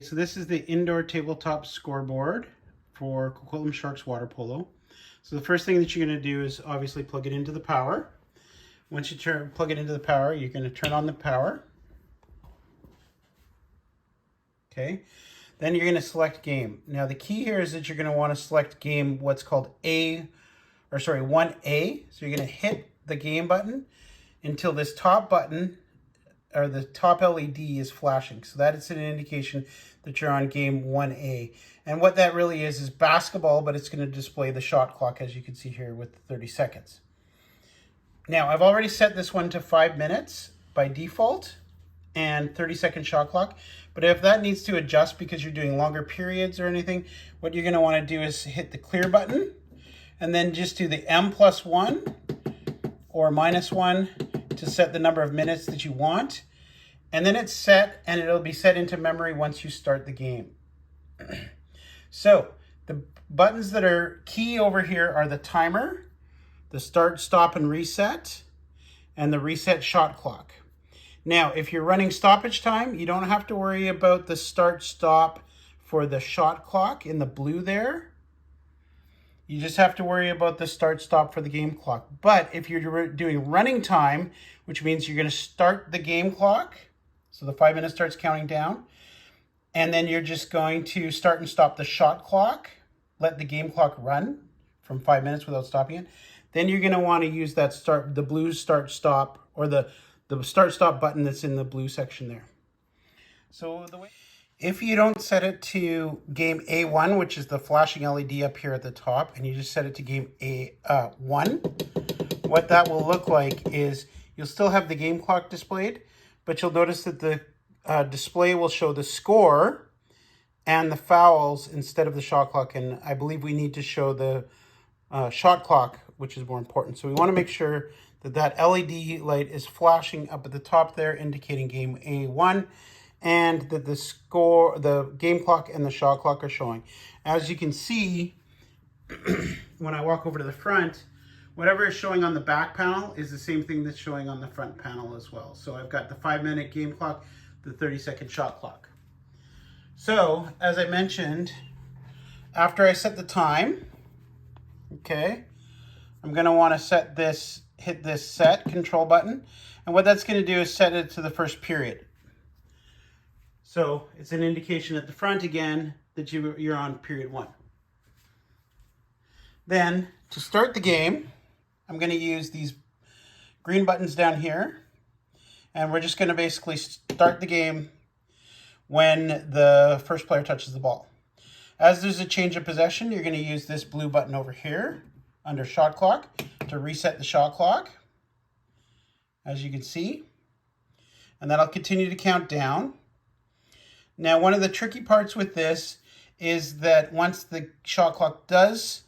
So this is the indoor tabletop scoreboard for Coquitlam Sharks water polo. So the first thing that you're going to do is obviously plug it into the power. Once you plug it into the power, you're going to turn on the power. Okay. Then you're going to select game. Now the key here is that you're going to want to select game what's called 1A. So you're going to hit the game button until this top button or the top LED is flashing. So that is an indication that you're on game 1A. And what that really is basketball, but it's going to display the shot clock, as you can see here with 30 seconds. Now, I've already set this one to 5 minutes by default and 30-second shot clock. But if that needs to adjust because you're doing longer periods or anything, what you're going to want to do is hit the clear button and then just do the M+1 or -1 to set the number of minutes that you want. And then it's set, and it'll be set into memory once you start the game. So the buttons that are key over here are the timer, the start, stop, and reset, and the reset shot clock. Now, if you're running stoppage time, you don't have to worry about the start, stop for the shot clock in the blue there. You just have to worry about the start, stop for the game clock. But if you're doing running time, which means you're going to start the game clock, so the 5 minutes starts counting down, and then you're just going to start and stop the shot clock, let the game clock run from 5 minutes without stopping it. Then you're going to want to use that the blue start, stop, or the start, stop button that's in the blue section there. So if you don't set it to game A1, which is the flashing LED up here at the top, and you just set it to game A1, what that will look like is you'll still have the game clock displayed, but you'll notice that the display will show the score and the fouls instead of the shot clock. And I believe we need to show the shot clock, which is more important. So we want to make sure that that LED light is flashing up at the top there, indicating game A1, and that the score, the game clock and the shot clock are showing. As you can see, when I walk over to the front, whatever is showing on the back panel is the same thing that's showing on the front panel as well. So I've got the 5-minute game clock, the 30-second shot clock. So, as I mentioned, after I set the time, okay, I'm going to want to hit this set control button. And what that's going to do is set it to the first period. So it's an indication at the front again that you're on period 1. Then to start the game, I'm going to use these green buttons down here. And we're just going to basically start the game when the first player touches the ball. As there's a change of possession, you're going to use this blue button over here under shot clock to reset the shot clock, as you can see. And then I'll continue to count down. Now, one of the tricky parts with this is that once the shot clock does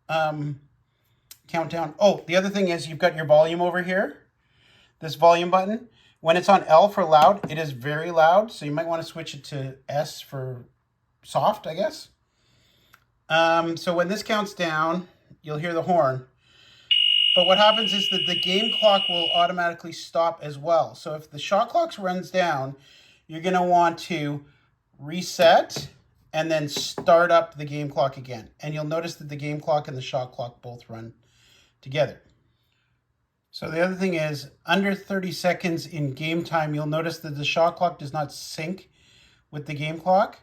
count down, the other thing is you've got your volume over here, this volume button. When it's on L for loud, it is very loud, so you might want to switch it to S for soft, I guess. So when this counts down, you'll hear the horn. But what happens is that the game clock will automatically stop as well. So if the shot clock runs down, you're going to want to reset and then start up the game clock again. And you'll notice that the game clock and the shot clock both run together. So the other thing is, under 30 seconds in game time, you'll notice that the shot clock does not sync with the game clock.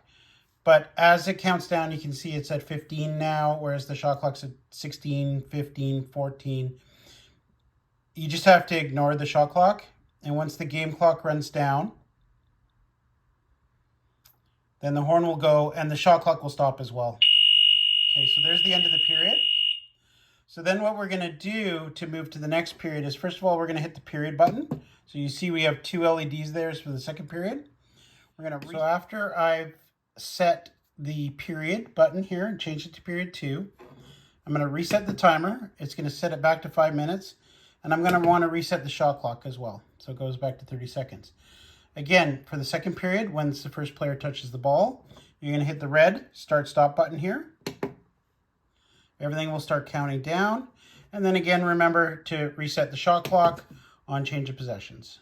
But as it counts down, you can see it's at 15 now, whereas the shot clock's at 16, 15, 14. You just have to ignore the shot clock. And once the game clock runs down, then the horn will go and the shot clock will stop as well. Okay, so there's the end of the period. So then what we're going to do to move to the next period is, first of all, we're going to hit the period button. So you see we have 2 LEDs there for the second period. So after I've set the period button here and change it to period 2, I'm going to reset the timer. It's going to set it back to 5 minutes. And I'm going to want to reset the shot clock as well. So it goes back to 30 seconds. Again, for the second period, once the first player touches the ball, you're going to hit the red start-stop button here. Everything will start counting down. And then again, remember to reset the shot clock on change of possessions.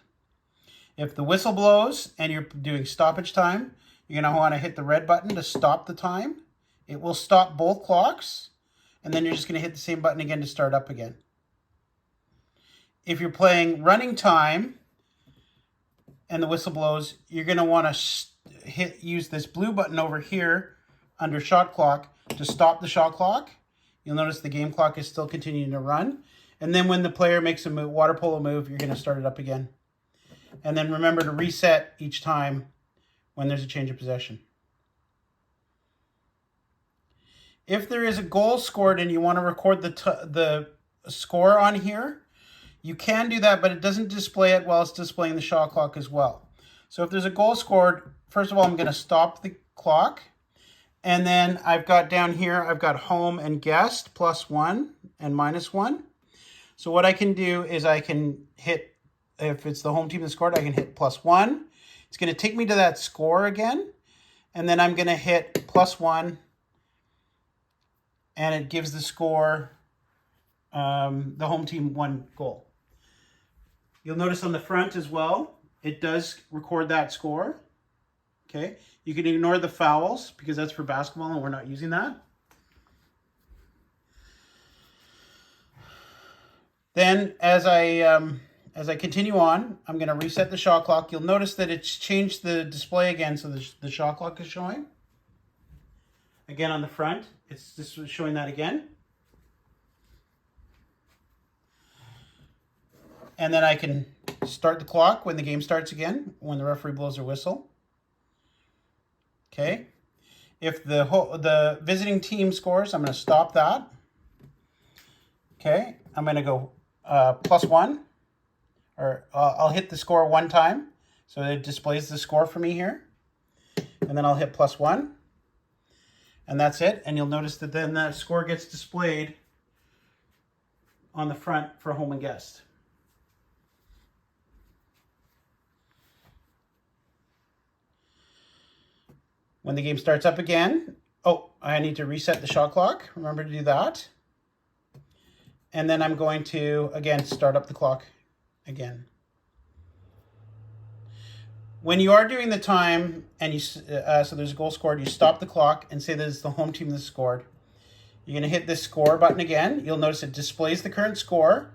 If the whistle blows and you're doing stoppage time, you're going to want to hit the red button to stop the time. It will stop both clocks, and then you're just going to hit the same button again to start up again. If you're playing running time and the whistle blows, you're going to want to use this blue button over here under shot clock to stop the shot clock. You'll notice the game clock is still continuing to run. And then when the player makes a move, water polo move, you're going to start it up again. And then remember to reset each time when there's a change of possession. If there is a goal scored and you want to record the score on here, you can do that, but it doesn't display it while it's displaying the shot clock as well. So if there's a goal scored, first of all, I'm going to stop the clock. And then I've got down here, I've got home and guest, +1 and -1. So what I can do is I can hit, if it's the home team that scored, I can hit +1. It's going to take me to that score again. And then I'm going to hit +1. And it gives the score, the home team 1 goal. You'll notice on the front as well, it does record that score. Okay, you can ignore the fouls because that's for basketball and we're not using that. Then as I continue on, I'm going to reset the shot clock. You'll notice that it's changed the display again, so the shot clock is showing. Again on the front, it's just showing that again. And then I can start the clock when the game starts again, when the referee blows their whistle. Okay. If the visiting team scores, I'm going to stop that. Okay. I'm going to go +1. Or I'll hit the score 1 time. So it displays the score for me here. And then I'll hit +1. And that's it. And you'll notice that then that score gets displayed on the front for home and guest. When the game starts up again, I need to reset the shot clock. Remember to do that. And then I'm going to, again, start up the clock again. When you are doing the time and so there's a goal scored, you stop the clock and say that it's the home team that scored. You're going to hit this score button again. You'll notice it displays the current score.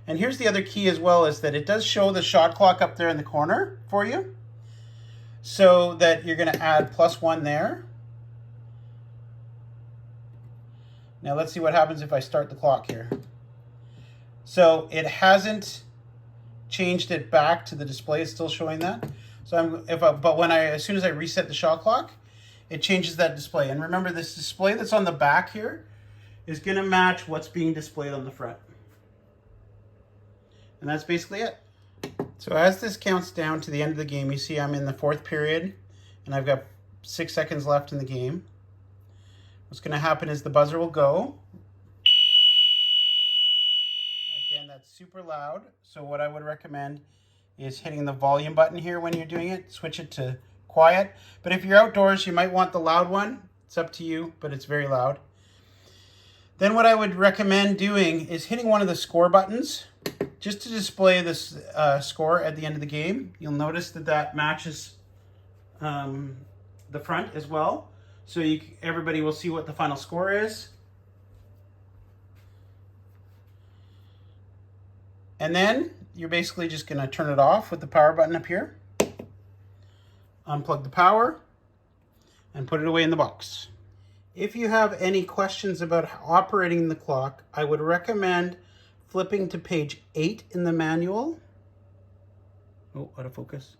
And here's the other key as well, is that it does show the shot clock up there in the corner for you. So that you're going to add +1 there. Now let's see what happens if I start the clock here. So it hasn't changed it back to the display. It's still showing that. So as soon as I reset the shot clock, it changes that display. And remember, this display that's on the back here is going to match what's being displayed on the front. And that's basically it. So as this counts down to the end of the game, you see I'm in the 4th period and I've got 6 seconds left in the game. What's going to happen is the buzzer will go. Again, that's super loud. So what I would recommend is hitting the volume button here when you're doing it. Switch it to quiet. But if you're outdoors, you might want the loud one. It's up to you, but it's very loud. Then what I would recommend doing is hitting one of the score buttons just to display this score at the end of the game. You'll notice that matches the front as well. So everybody will see what the final score is. And then you're basically just going to turn it off with the power button up here. Unplug the power and put it away in the box. If you have any questions about operating the clock, I would recommend flipping to page 8 in the manual. Oh, out of focus.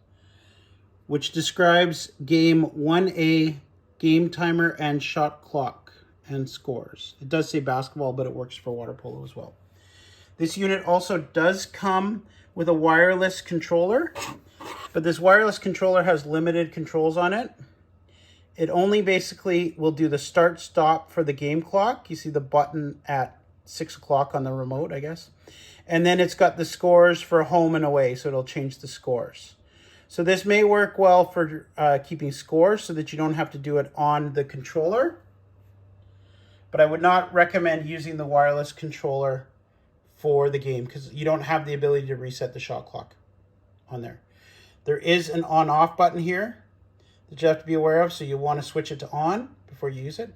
Which describes game 1A, game timer and shot clock and scores. It does say basketball, but it works for water polo as well. This unit also does come with a wireless controller, but this wireless controller has limited controls on it. It only basically will do the start stop for the game clock. You see the button at 6 o'clock on the remote, I guess. And then it's got the scores for home and away, so it'll change the scores. So this may work well for keeping scores so that you don't have to do it on the controller. But I would not recommend using the wireless controller for the game because you don't have the ability to reset the shot clock on there. There is an on-off button here that you have to be aware of, so you want to switch it to on before you use it.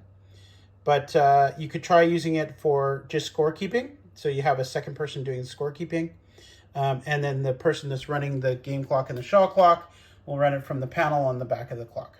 But you could try using it for just scorekeeping, so you have a second person doing scorekeeping, and then the person that's running the game clock and the shot clock will run it from the panel on the back of the clock.